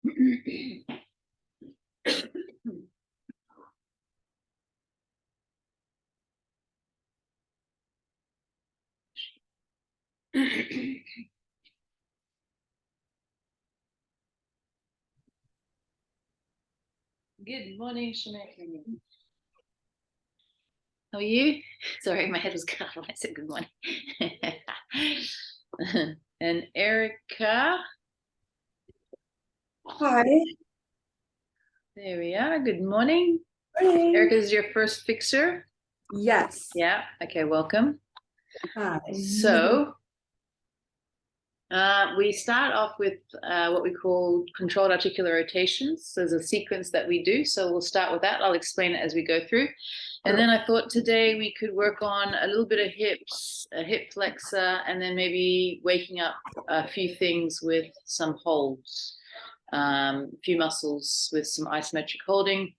Good morning, Shemay. How are you? Sorry, my head was cut off when I said good morning. And Erica. Hi. There we are. Good morning. Morning. Erica, is your first FIXHER? Yes. Yeah. Okay, welcome. Hi. So we start off with what we call controlled articular rotations. There's a sequence that we do. So we'll start with that. I'll explain it as we go through. And then I thought today we could work on a little bit of hips, a hip flexor, and then maybe waking up a few things with some holds, a few muscles with some isometric holding,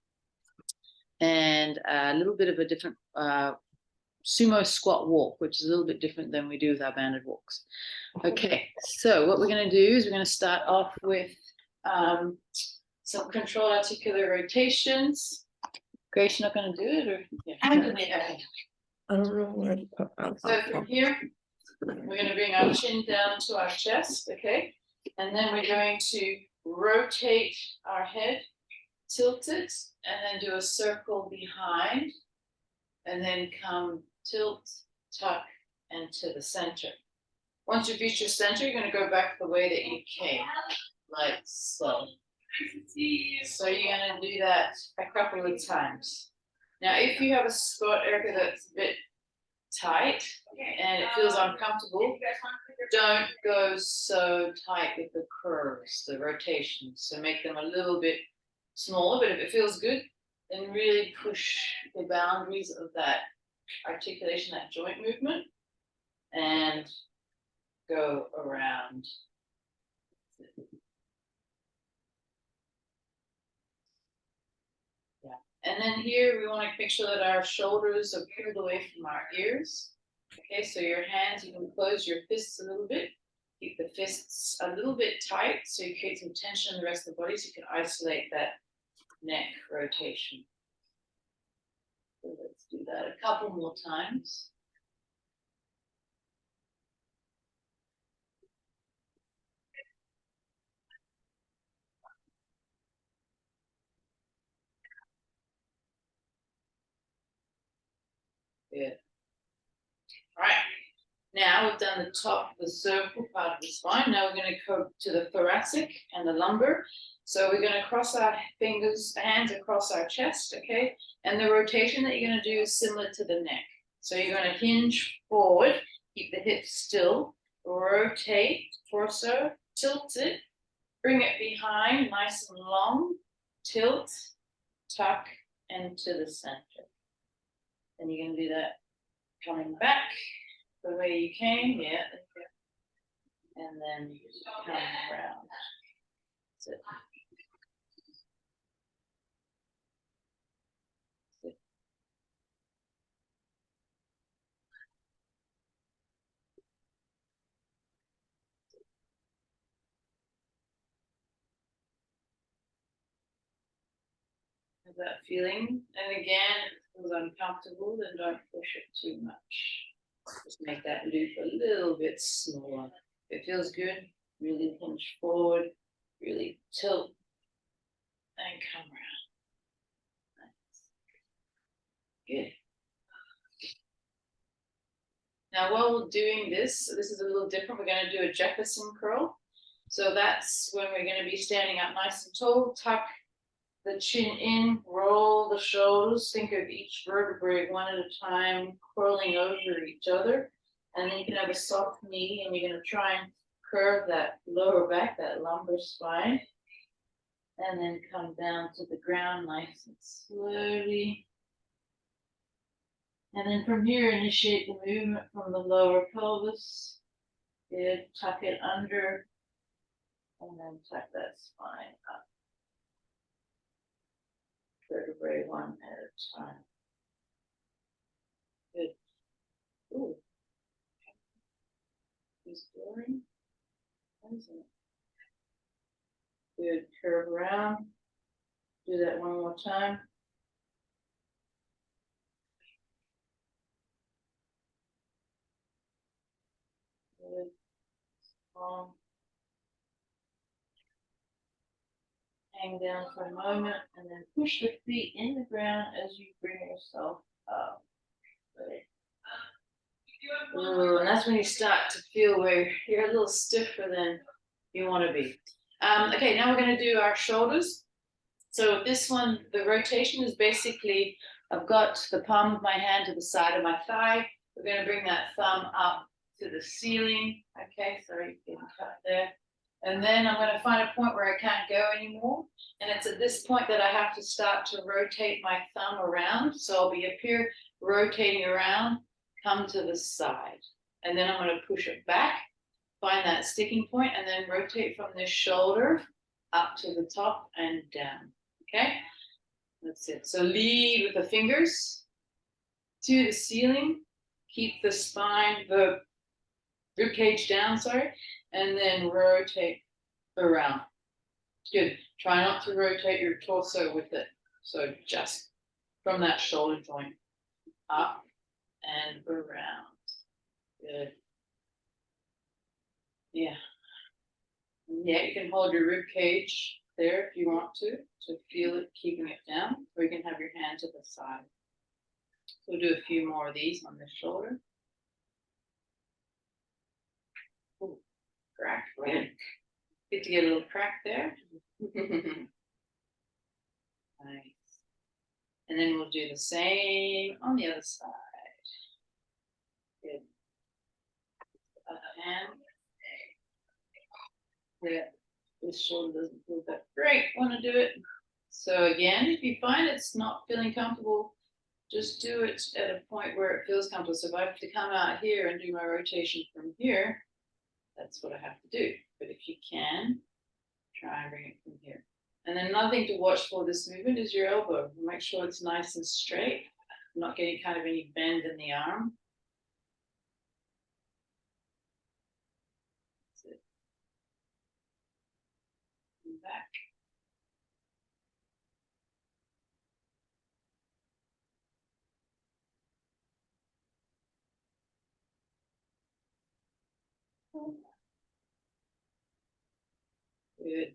and a little bit of a different sumo squat walk, which is a little bit different than we do with our banded walks. Okay, so what we're going to do is we're going to start off with some controlled articular rotations. Grace, you're not going to do it? Or? Yeah. I'm going to do it. I don't know where to put that. So from here, we're going to bring our chin down to our chest, okay? And then we're going to rotate our head, tilt it, and then do a circle behind, and then come tilt, tuck, and to the center. Once you've reached your center, you're going to go back the way that you came, like so. So you're going to do that a couple of times. Now, if you have a spot, Erica, that's a bit tight and it feels uncomfortable, don't go so tight with the curves, the rotations. So make them a little bit smaller, but if it feels good, then really push the boundaries of that articulation, that joint movement, and go around. Yeah. And then here we want to make sure that our shoulders are pulled away from our ears. Okay, so your hands, you can close your fists a little bit. Keep the fists a little bit tight so you create some tension in the rest of the body so you can isolate that neck rotation. So let's do that a couple more times. Good. All right. Now we've done the top, the cervical part of the spine. Now we're going to go to the thoracic and the lumbar. So we're going to cross our hands across our chest, okay? And the rotation that you're going to do is similar to the neck. So you're going to hinge forward, keep the hips still, rotate, torso, tilt it, bring it behind, nice and long, tilt, tuck, and to the center. And you're going to do that coming back the way you came, yeah, and then come around. That's it. Have that feeling, and again, if it feels uncomfortable, then don't push it too much. Just make that loop a little bit smaller. If it feels good, really hinge forward, really tilt, and come around. Nice. Good. Now, while we're doing this is a little different. We're going to do a Jefferson curl. So that's when we're going to be standing up nice and tall, tuck the chin in, roll the shoulders, think of each vertebrae one at a time, curling over each other. And then you can have a soft knee, and you're going to try and curve that lower back, that lumbar spine. And then come down to the ground nice and slowly. And then from here, initiate the movement from the lower pelvis. Good, tuck it under, and then tuck that spine up. Vertebrae one at a time. Good. Ooh. Is boring? What is it? Good, curve around. Do that one more time. Good. Strong. Hang down for a moment and then push the feet in the ground as you bring yourself up. Good. Ooh, and that's when you start to feel where you're a little stiffer than you want to be. Okay, now we're going to do our shoulders. So this one, the rotation is basically, I've got the palm of my hand to the side of my thigh. We're going to bring that thumb up to the ceiling. Okay, sorry, getting cut there. And then I'm going to find a point where I can't go anymore. And it's at this point that I have to start to rotate my thumb around. So I'll be up here rotating around, come to the side. And then I'm going to push it back, find that sticking point, and then rotate from this shoulder up to the top and down. Okay, that's it. So lead with the fingers to the ceiling, keep the spine, the rib cage down, sorry, and then rotate around. Good. Try not to rotate your torso with it. So just from that shoulder joint up and around. Good. Yeah. Yeah, you can hold your rib cage there if you want to feel it keeping it down, or you can have your hand to the side. So we'll do a few more of these on the shoulder. Ooh, crack, good. Good to get a little crack there. Nice. And then we'll do the same on the other side. Good. Other hand. Yeah, this shoulder doesn't feel that great. Want to do it. So again, if you find it's not feeling comfortable, just do it at a point where it feels comfortable. So if I have to come out here and do my rotation from here, that's what I have to do. But if you can, try and bring it from here. And then another thing to watch for this movement is your elbow. Make sure it's nice and straight, not getting kind of any bend in the arm. That's it. And back. Good.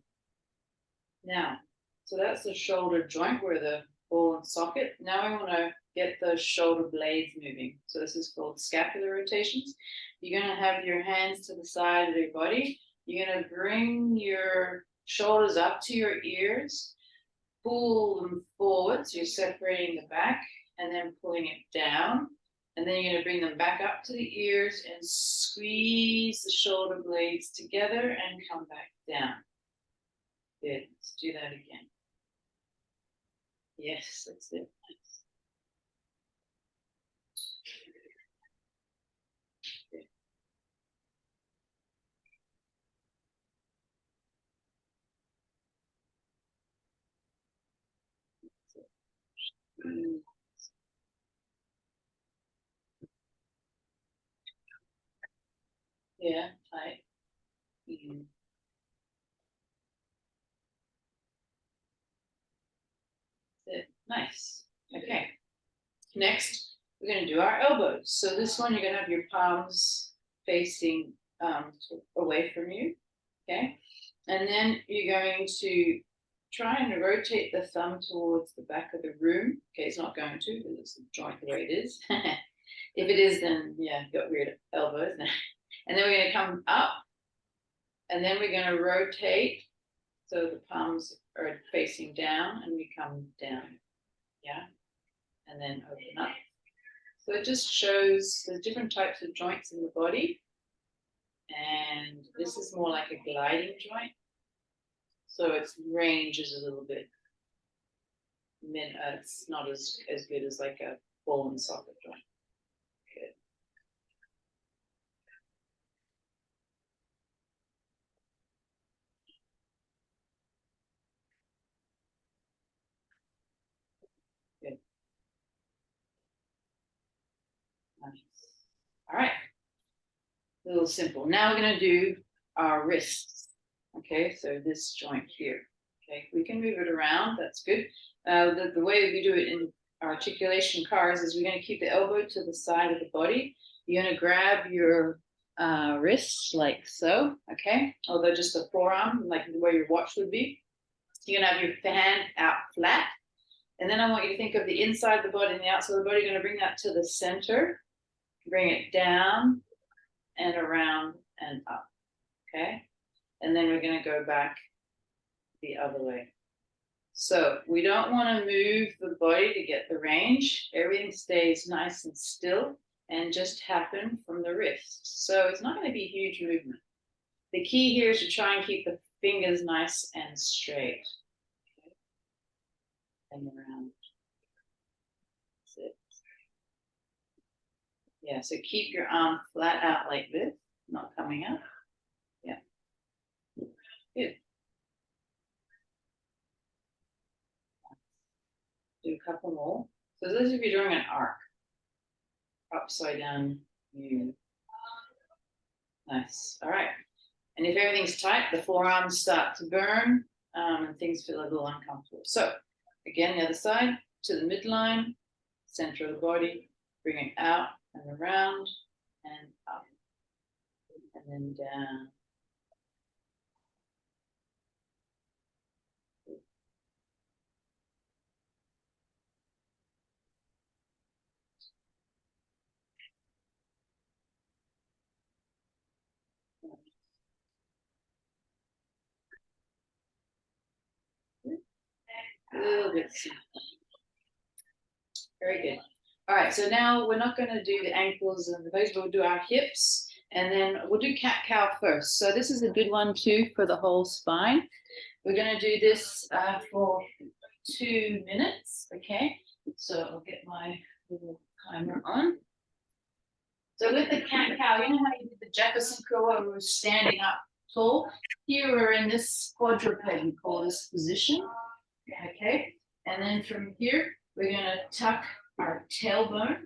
Now, so that's the shoulder joint where the ball and socket. Now we want to get the shoulder blades moving. So this is called scapular rotations. You're going to have your hands to the side of your body. You're going to bring your shoulders up to your ears, pull them forward. So you're separating the back and then pulling it down. And then you're going to bring them back up to the ears and squeeze the shoulder blades together and come back down. Good. Let's do that again. Yes, that's it. Nice. Good. Yeah, tight. Mm. That's it. Nice. Okay. Next, we're going to do our elbows. So this one, you're going to have your palms facing away from you. Okay. And then you're going to try and rotate the thumb towards the back of the room. Okay, it's not going to, because it's the joint the way it is. If it is, then yeah, you've got weird elbows. And then we're going to come up, and then we're going to rotate so the palms are facing down, and we come down. Yeah, and then open up. So it just shows the different types of joints in the body. And this is more like a gliding joint. So its range is a little bit, it's not as good as like a ball and socket joint. Good. Good. Nice. All right. A little simple. Now we're going to do our wrists. Okay, so this joint here. Okay, we can move it around. That's good. The way we do it in articulation cars is we're going to keep the elbow to the side of the body. You're going to grab your wrist like so. Okay, although just the forearm, like the way your watch would be. You're going to have your hand out flat. And then I want you to think of the inside of the body and the outside of the body. You're going to bring that to the center, bring it down and around and up. Okay, and then we're going to go back the other way. So we don't want to move the body to get the range. Everything stays nice and still and just happen from the wrist. So it's not going to be huge movement. The key here is to try and keep the fingers nice and straight. Okay. And around. That's it. Yeah, so keep your arm flat out like this, not coming up. Yeah. Good. Do a couple more. So this is if you're doing an arc. Upside down U. Nice. All right. And if everything's tight, the forearms start to burn and things feel a little uncomfortable. So again, the other side to the midline, center of the body, bring it out and around and up and then down. A little bit simple. Very good. All right, so now we're not going to do the ankles and the legs, but we'll do our hips, and then we'll do cat-cow first. So this is a good one too for the whole spine. We're going to do this for 2 minutes, okay? So I'll get my little timer on. So with the cat-cow, you know how you did the Jefferson curl where we were standing up tall? Here we're in this quadruped, we call this position, okay? And then from here, we're going to tuck our tailbone,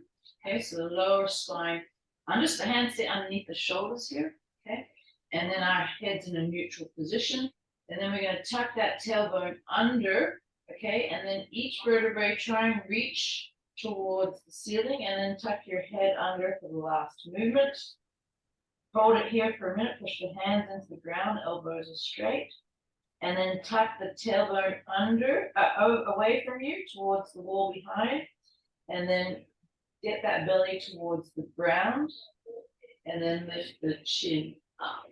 okay? So the lower spine, just the hands sit underneath the shoulders here, okay? And then our head's in a neutral position. And then we're going to tuck that tailbone under, okay? And then each vertebrae try and reach towards the ceiling and then tuck your head under for the last movement. Hold it here for a minute, push the hands into the ground, elbows are straight. And then tuck the tailbone under, away from you towards the wall behind. And then get that belly towards the ground. And then lift the chin up.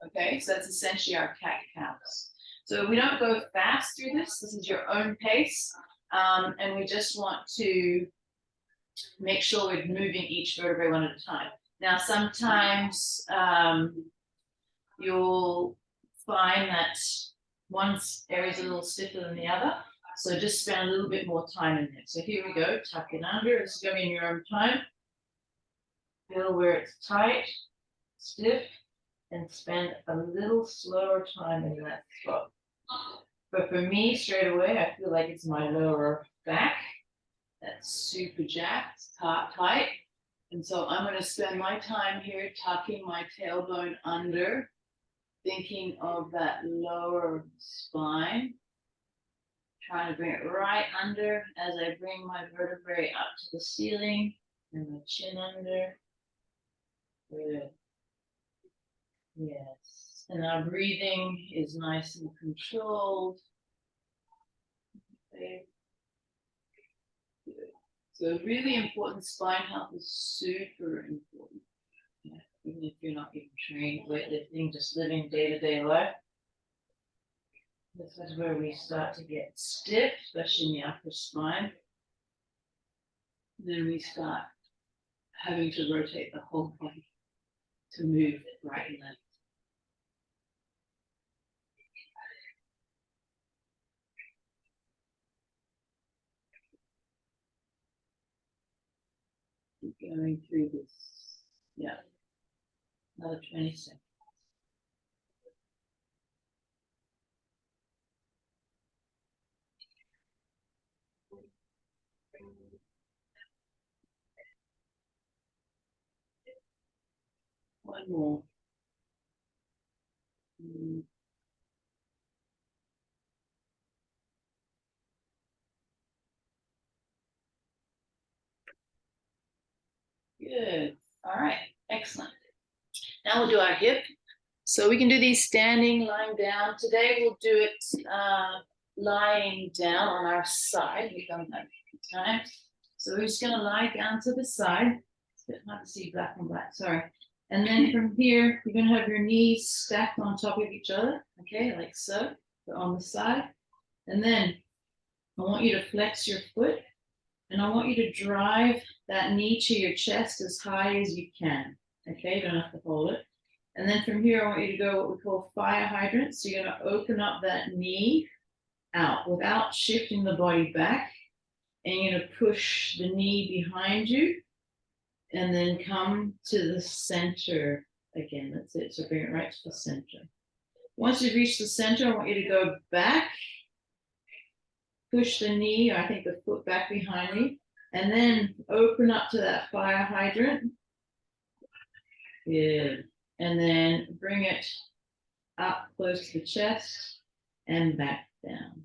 Okay, so that's essentially our cat-cows. So we don't go fast through this. This is your own pace. And we just want to make sure we're moving each vertebrae one at a time. Now, sometimes you'll find that one area is a little stiffer than the other. So just spend a little bit more time in there. So here we go, tuck it under. This is going to be in your own time. Feel where it's tight, stiff, and spend a little slower time in that spot. But for me, straight away, I feel like it's my lower back. That's super jacked, tight. And so I'm going to spend my time here tucking my tailbone under, thinking of that lower spine. Trying to bring it right under as I bring my vertebrae up to the ceiling and my chin under. Good. Yes. And our breathing is nice and controlled. Okay. Good. So really important, spine health is super important. Yeah. Even if you're not even trained weightlifting, just living day-to-day life. This is where we start to get stiff, especially in the upper spine. Then we start having to rotate the whole body to move right and left. Keep going through this. Yeah. Another 20 seconds. One more. Good. All right. Excellent. Now we'll do our hip. So we can do these standing, lying down. Today we'll do it lying down on our side. We've done that a few times. So we're just going to lie down to the side. It's a bit hard to see black and black, sorry. And then from here, you're going to have your knees stacked on top of each other, okay, like so, but on the side. And then I want you to flex your foot, and I want you to drive that knee to your chest as high as you can, okay? You don't have to hold it. And then from here, I want you to go what we call fire hydrant. So you're going to open up that knee out without shifting the body back. And you're going to push the knee behind you and then come to the center again. That's it. So bring it right to the center. Once you've reached the center, I want you to go back, push the knee, or I think the foot back behind you, and then open up to that fire hydrant. Good. And then bring it up close to the chest and back down.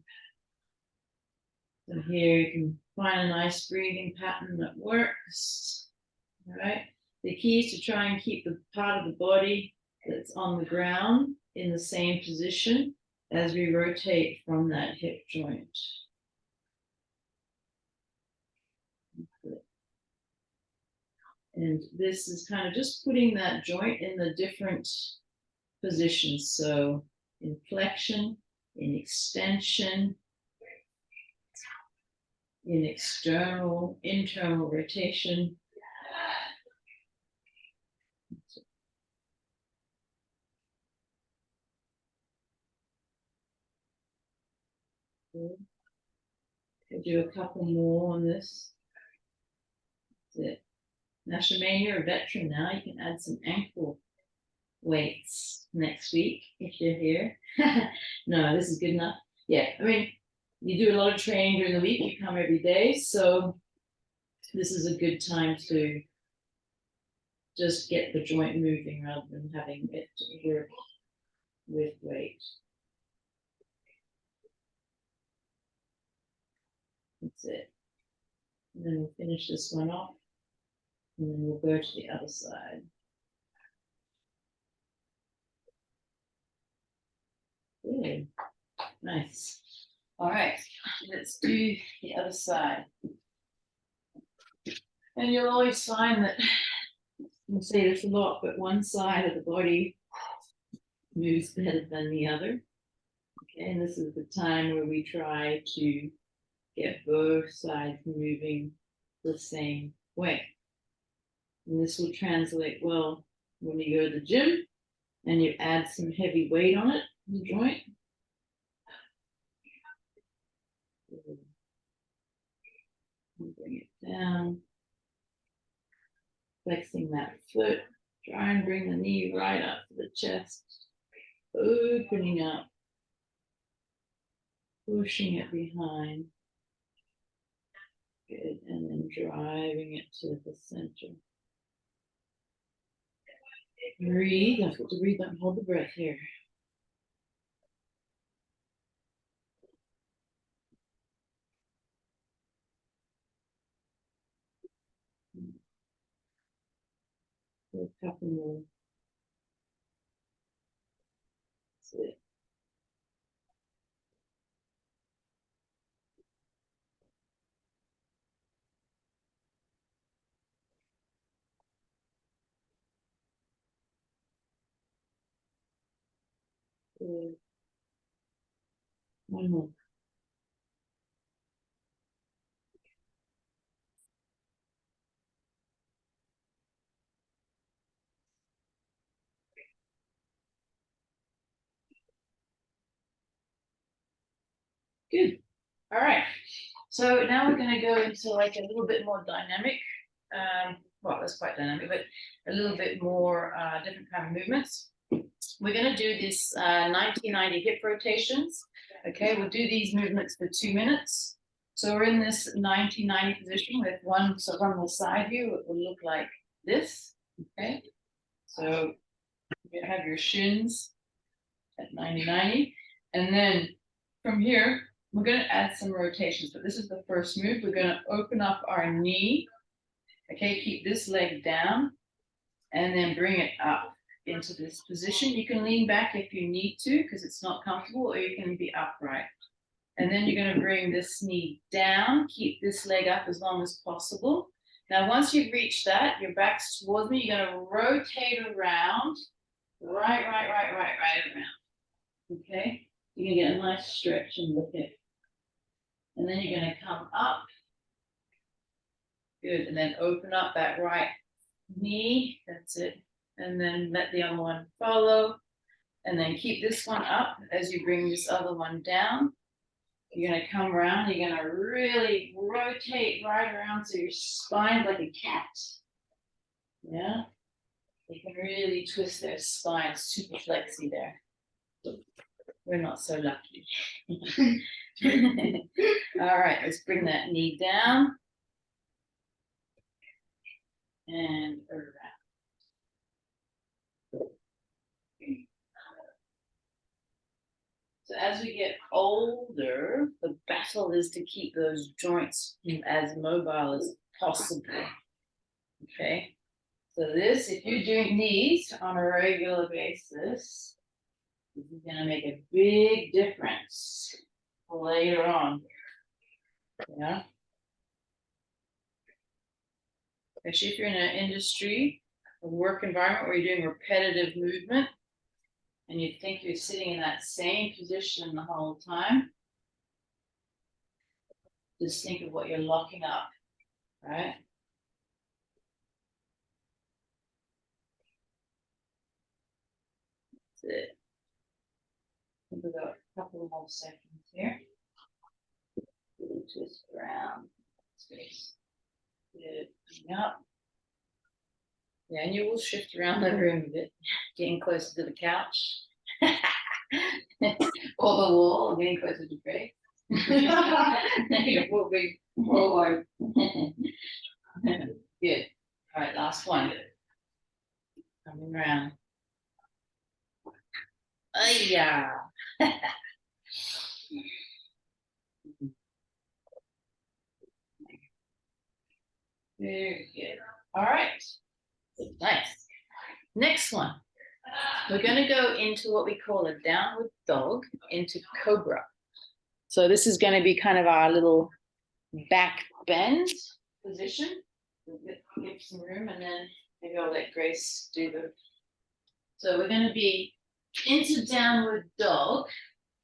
So here you can find a nice breathing pattern that works. All right. The key is to try and keep the part of the body that's on the ground in the same position as we rotate from that hip joint. And this is kind of just putting that joint in the different positions. So in flexion, in extension, in external, internal rotation. We'll do a couple more on this. That's it. Now, Shemaine, you're a veteran now. You can add some ankle weights next week if you're here. No, this is good enough. Yeah, I mean, you do a lot of training during the week. You come every day. So this is a good time to just get the joint moving rather than having it work with weight. That's it. And then we'll finish this one off. And then we'll go to the other side. Good. Nice. All right, let's do the other side. And you'll always find that, I'll say this a lot, but one side of the body moves better than the other. Okay, and this is the time where we try to get both sides moving the same way. And this will translate well when you go to the gym and you add some heavy weight on it, the joint. Bring it down. Flexing that foot. Try and bring the knee right up to the chest. Opening up. Pushing it behind. Good. And then driving it to the center. Breathe. I've got to breathe. Don't hold the breath here. A couple more. That's it. Good. One more. Good. All right. So now we're going to go into like a little bit more dynamic. Well, that's quite dynamic, but a little bit more different kind of movements. We're going to do this 90-90 hip rotations. Okay, we'll do these movements for 2 minutes. So we're in this 90-90 position with one. So from the side view, it will look like this. Okay, so you have your shins at 90-90, and then from here, we're going to add some rotations, but this is the first move. We're going to open up our knee Okay, keep this leg down and then bring it up into this position. You can lean back if you need to because it's not comfortable, or you can be upright. And then you're going to bring this knee down, keep this leg up as long as possible. Now, once you've reached that, your back's towards me, you're going to rotate around, right around. Okay? You can get a nice stretch in the hip. And then you're going to come up. Good. And then open up that right knee. That's it. And then let the other one follow. And then keep this one up as you bring this other one down. You're going to come around. You're going to really rotate right around so your spine's like a cat. Yeah. They can really twist their spine, super flexy there. We're not so lucky. All right, let's bring that knee down and around. So as we get older, the battle is to keep those joints as mobile as possible. Okay. So this, if you're doing these on a regular basis, this is going to make a big difference later on. Yeah. Especially if you're in an industry, a work environment where you're doing repetitive movement and you think you're sitting in that same position the whole time, just think of what you're locking up, right? That's it. We've got a couple more seconds here. Twist around space. Good. Up. Yeah, and you will shift around the room a bit, getting closer to the couch. Or the wall, getting closer to Greg. We'll be forward. Good. All right, last one. Coming around. Oh yeah. Very good. All right. Nice. Next one. We're going to go into what we call a downward dog into cobra. So this is going to be kind of our little back bend position. Give some room, and then maybe I'll let Grace do the. So we're going to be into downward dog,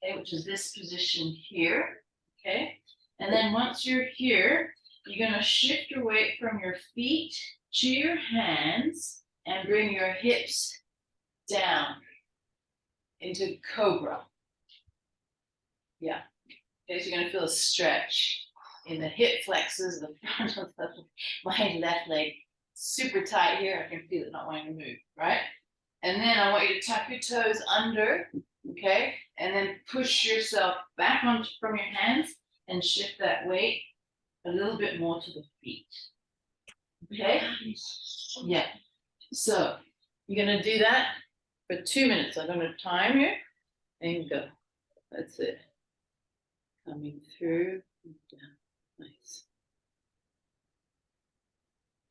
okay, which is this position here, okay? And then once you're here, you're going to shift your weight from your feet to your hands and bring your hips down into cobra. Yeah. Okay, so you're going to feel a stretch in the hip flexors, the front of my left leg. Super tight here. I can feel it not wanting to move, right? And then I want you to tuck your toes under, okay? And then push yourself back on from your hands and shift that weight a little bit more to the feet. Okay? Yeah. So you're going to do that for 2 minutes. I'm going to time you and go. That's it. Coming through and down. Nice.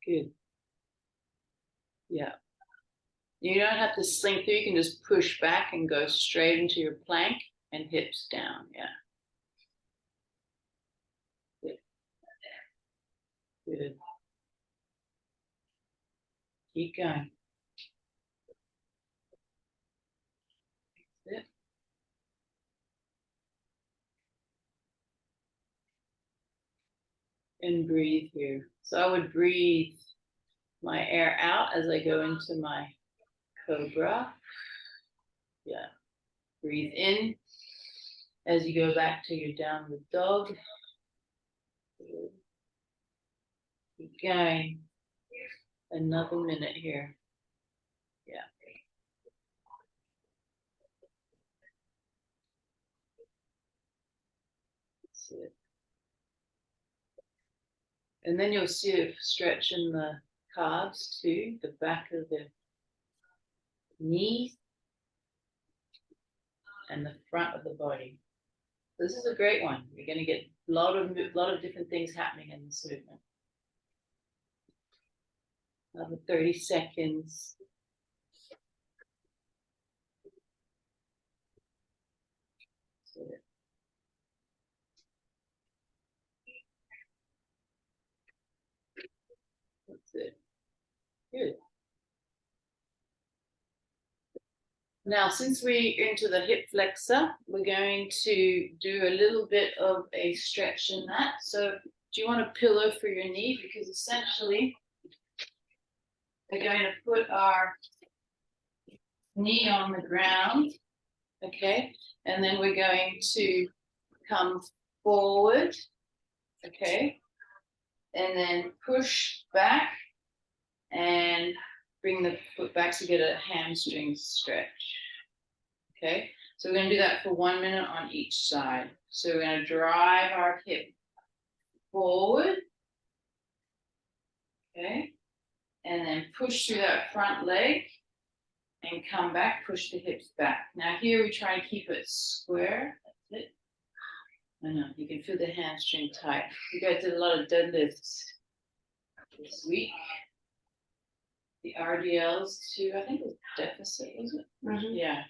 Good. Yeah. You don't have to sling through. You can just push back and go straight into your plank and hips down. Yeah. Good. Good. Keep going. That's it. And breathe here. So I would breathe my air out as I go into my cobra. Yeah. Breathe in as you go back to your downward dog. Good. Keep going. Another minute here. Yeah. That's it. And then you'll see a stretch in the calves too, the back of the knees and the front of the body. This is a great one. You're going to get a lot of different things happening in this movement. Another 30 seconds. That's it. Good. Now, since we're into the hip flexor, we're going to do a little bit of a stretch in that. So do you want a pillow for your knee? Because essentially, we're going to put our knee on the ground, okay? And then we're going to come forward, okay? And then push back and bring the foot back to get a hamstring stretch. Okay, so we're going to do that for 1 minute on each side. So we're going to drive our hip forward. Okay, and then push through that front leg and come back, push the hips back. Now here we try and keep it square. That's it. I know, you can feel the hamstring tight. You guys did a lot of deadlifts this week. The RDLs too, I think it was deficit, was it? Mhm. Yeah.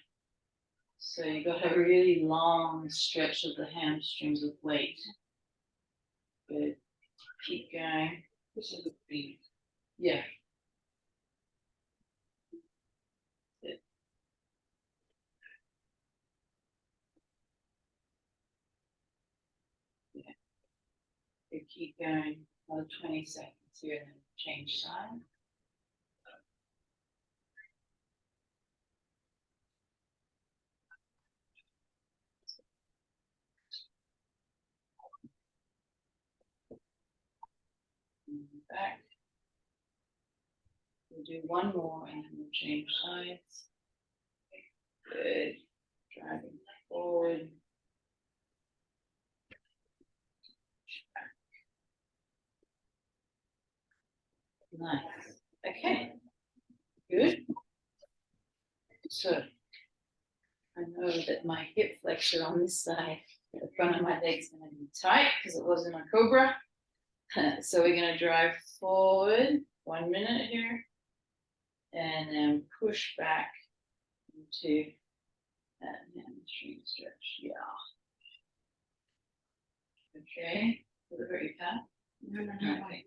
So you got a really long stretch of the hamstrings with weight. Good. Keep going. This is a beat. Yeah. Good. Yeah. Good. Keep going. Another 20 seconds here and then change side. Back. We'll do one more and then we'll change sides. Good. Driving forward. Nice. Okay. Good. So I know that my hip flexor on this side, the front of my leg's going to be tight because it wasn't a cobra. So we're going to drive forward 1 minute here and then push back into that hamstring stretch. Yeah. Okay. Will it hurt your calf? No. Okay.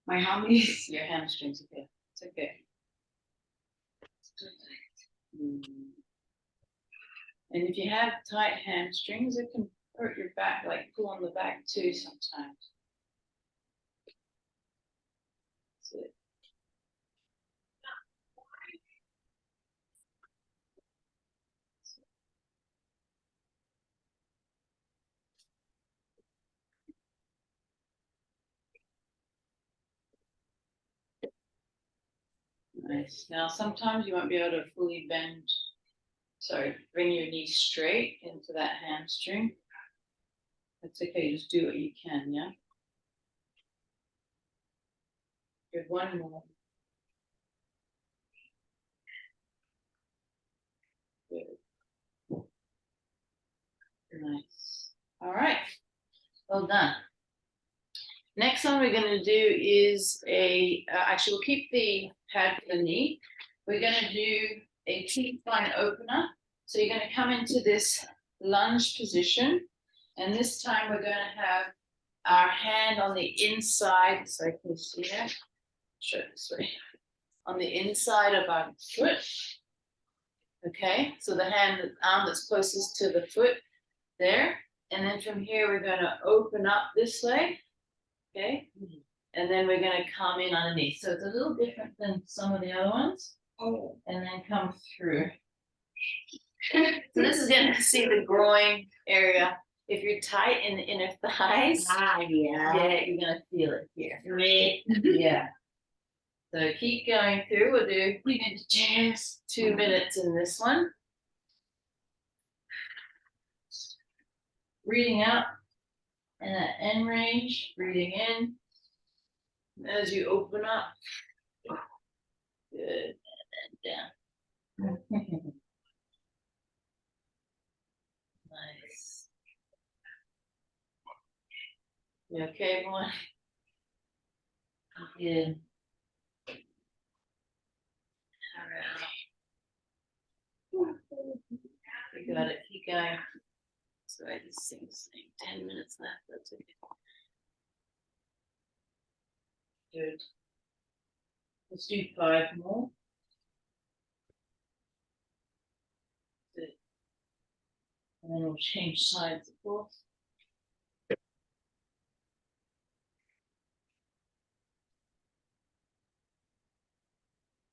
My hammies. Your hamstrings. Okay. It's okay. And if you have tight hamstrings, it can hurt your back, like pull on the back too sometimes. That's it. Nice. Now, sometimes you won't be able to fully bring your knee straight into that hamstring. That's okay, just do what you can, yeah? Good, one more. Good. Nice. All right, well done. Next one we're going to do is actually we'll keep the pad for the knee. We're going to do a T-spine opener. So you're going to come into this lunge position. And this time we're going to have our hand on the inside, so I can see that. Show it this way. On the inside of our foot. Okay, so the arm that's closest to the foot there. And then from here we're going to open up this way. Okay, and then we're going to come in underneath. So it's a little different than some of the other ones. Oh. And then come through. So this is going to see the groin area. If you're tight in the inner thighs, yeah, you're going to feel it here. Right? Yeah. So keep going through. We'll do just 2 minutes in this one. Breathing out and that end range, breathing in. As you open up, good, and then down. Nice. You okay, everyone? Good. got it. Keep going. Sorry, this thing's saying 10 minutes left. That's okay. Good. Let's do 5 more. Good. And then we'll change sides, of course.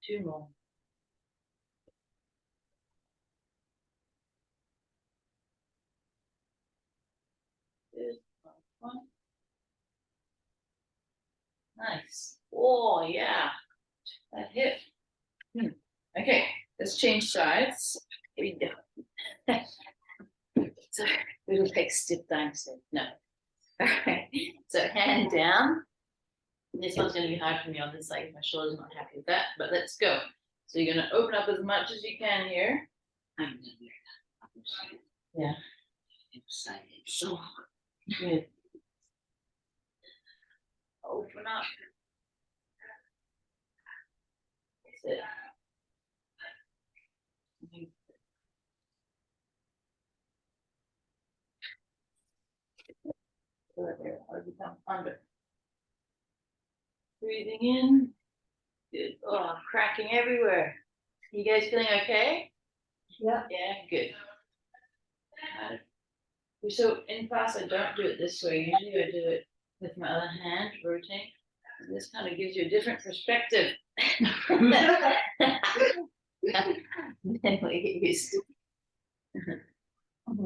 Two more. Good. One. Nice. Oh, yeah. That hit. Okay, let's change sides. Here we go. So we will take stiff downs. No. All right. So hand down. This one's going to be hard for me on this side. My shoulder's not happy with that, but let's go. So you're going to open up as much as you can here. I'm yeah. Excited. So good. Open up. That's it. Good there. I'll become under. Breathing in. Good. Oh, I'm cracking everywhere. You guys feeling okay? Yeah. Yeah, good. So in class, I don't do it this way. Usually I do it with my other hand, rotate. And this kind of gives you a different perspective. Then we get used to.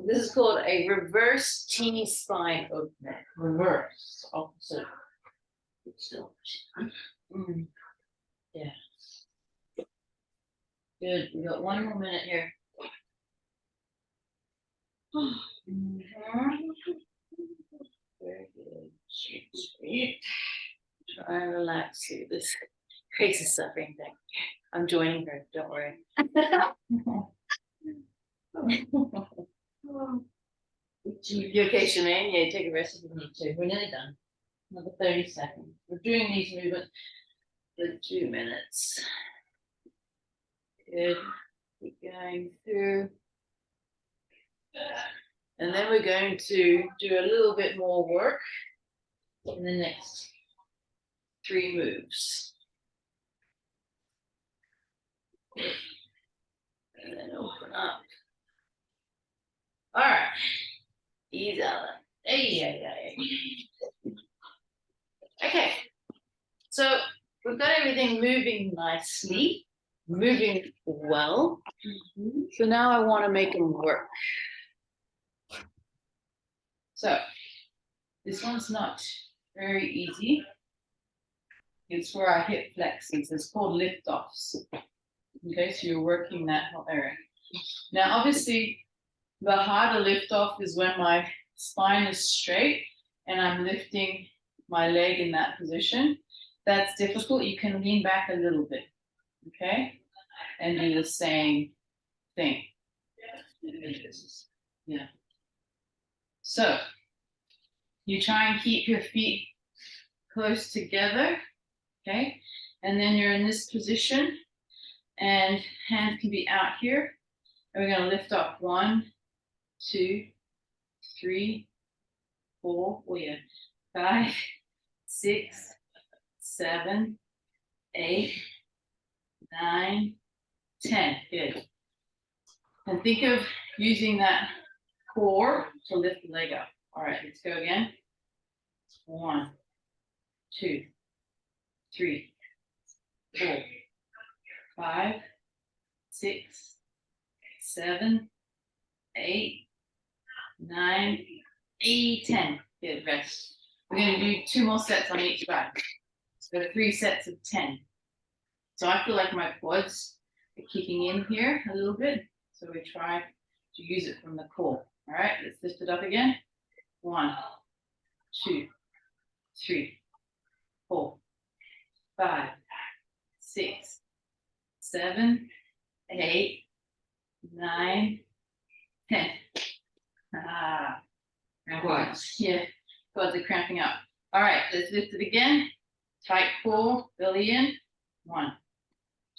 This is called a reverse T spine opener. Reverse, opposite. Still. Yeah. Good. We got 1 more minute here. Very good. Sweet. Try and relax through this crazy suffering thing. I'm joining her, don't worry. You okay, Shemaine? Yeah, take a rest if you need to. We're nearly done. Another 30 seconds. We're doing these movements for 2 minutes. Good. Keep going through. And then we're going to do a little bit more work in the next 3 moves. And then open up. All right. Ease out. Hey. Okay. So we've got everything moving nicely, moving well. So now I want to make them work. So this one's not very easy. It's where our hip flexes. It's called lift offs. Okay, so you're working that whole area. Now, obviously, the harder lift off is when my spine is straight and I'm lifting my leg in that position. That's difficult. You can lean back a little bit, okay, and do the same thing. Yeah. So you try and keep your feet close together, okay, and then you're in this position and hands can be out here, and we're going to lift up 1, 2, 3, 4, 5, 6, 7, 8, 9, 10. Good. And think of using that core to lift the leg up. All right, let's go again. 1, 2, 3, 4, 5, 6, 7, 8, 9, 10. Good, rest. We're going to do 2 more sets on each back. So 3 sets of 10. So I feel like my quads are kicking in here a little bit. So we try to use it from the core. All right, let's lift it up again. 1, 2, 3, 4, 5, 6, 7, 8, 9, 10. Quads. Yeah, quads are cramping up. All right, let's lift it again. Tight core, belly in. 1,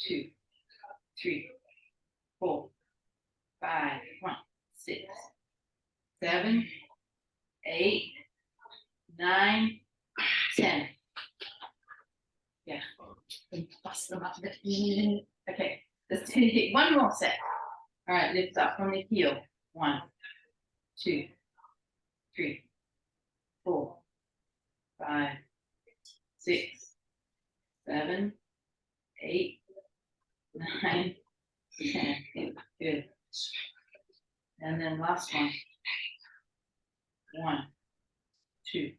2, 3, 4, 5, 1, 6, 7, 8, 9, 10. Yeah. Bust them up a bit. Okay, let's take one more set. All right, lift up from the heel. 1, 2, 3, 4, 5, 6, 7, 8, 9, 10. Good. And then last one. 1, 2,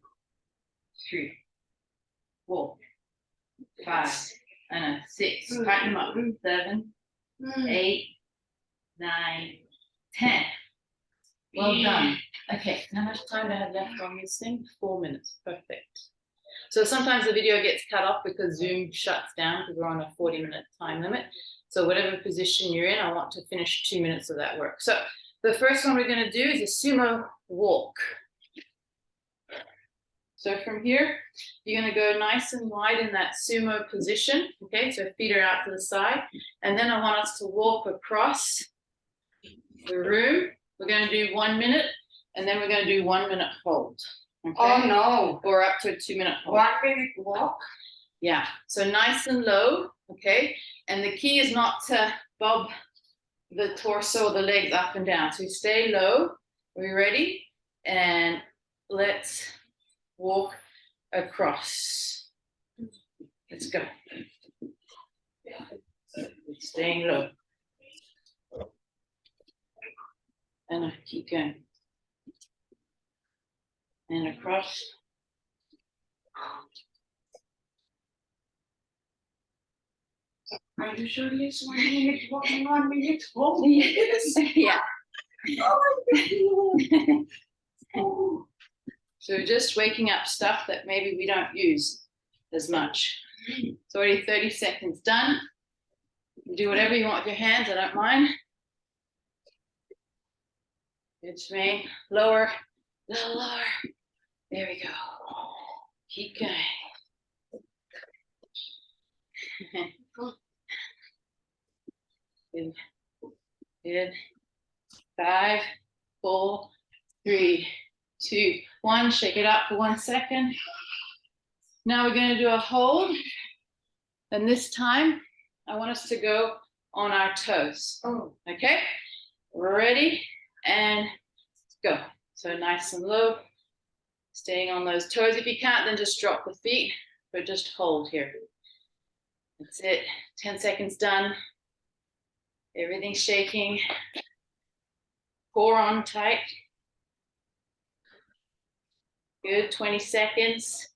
3, 4, 5, and 6. Tighten them up. 7, 8, 9, 10. Well done. Okay, how much time do I have left on this thing? 4 minutes. Perfect. So sometimes the video gets cut off because Zoom shuts down because we're on a 40-minute time limit. So whatever position you're in, I want to finish 2 minutes of that work. So the first one we're going to do is a sumo walk. So from here, you're going to go nice and wide in that sumo position. Okay, so feet are out to the side. And then I want us to walk across the room. We're going to do 1 minute, and then we're going to do 1 minute hold. Okay? Oh no. Or up to a 2 minute hold. 1 minute walk. Yeah, so nice and low, okay? And the key is not to bob the torso or the legs up and down. So you stay low. Are you ready? And let's walk across. Let's go. Staying low. And I keep going. And across. Are you sure it's 1 minute walking, 1 minute home? Yes. Yeah. Oh my God. So we're just waking up stuff that maybe we don't use as much. It's already 30 seconds done. You do whatever you want with your hands, I don't mind. Good, Shemaine. Lower, a little lower. There we go. Keep going. Good. Good. 5, 4, 3, 2, 1. Shake it up for 1 second. Now we're going to do a hold. And this time, I want us to go on our toes. Oh. Okay? Ready? And go. So nice and low. Staying on those toes. If you can't, then just drop the feet. But just hold here. That's it. 10 seconds done. Everything's shaking. Core on tight. Good. 20 seconds.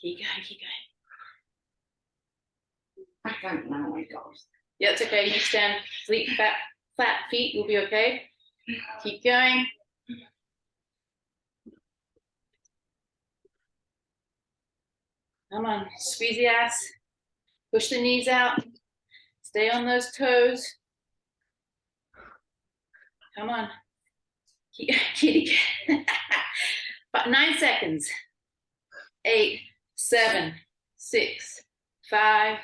Keep going, keep going. I don't know how it goes. Yeah, it's okay. You stand flat feet. You'll be okay. Keep going. Come on. Squeeze the ass. Push the knees out. Stay on those toes. Come on. Kitty. 9 seconds. 8, 7, 6, 5,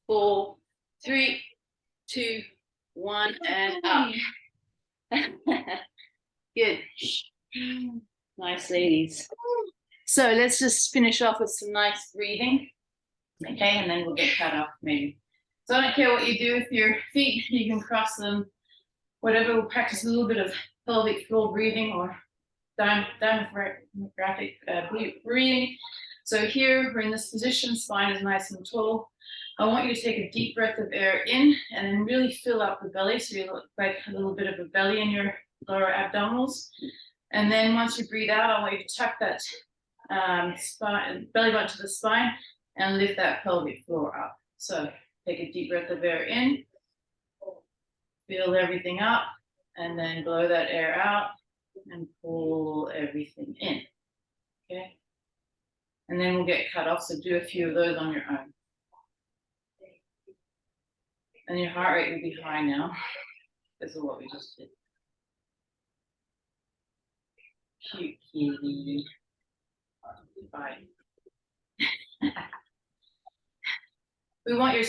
4, 3, 2, 1, and up. Good. Nice, ladies. So let's just finish off with some nice breathing. Okay, and then we'll get cut off maybe. So I don't care what you do with your feet, you can cross them, whatever. We'll practice a little bit of pelvic floor breathing or diaphragmatic breathing. So here we're in this position, spine is nice and tall. I want you to take a deep breath of air in and then really fill up the belly. So you look like a little bit of a belly in your lower abdominals. And then once you breathe out, I want you to tuck that spine, belly button to the spine and lift that pelvic floor up. So take a deep breath of air in, fill everything up, and then blow that air out and pull everything in. Okay. And then we'll get cut off, so do a few of those on your own. And your heart rate will be high now. This is what we just did. Cute kitty. Bye. We want your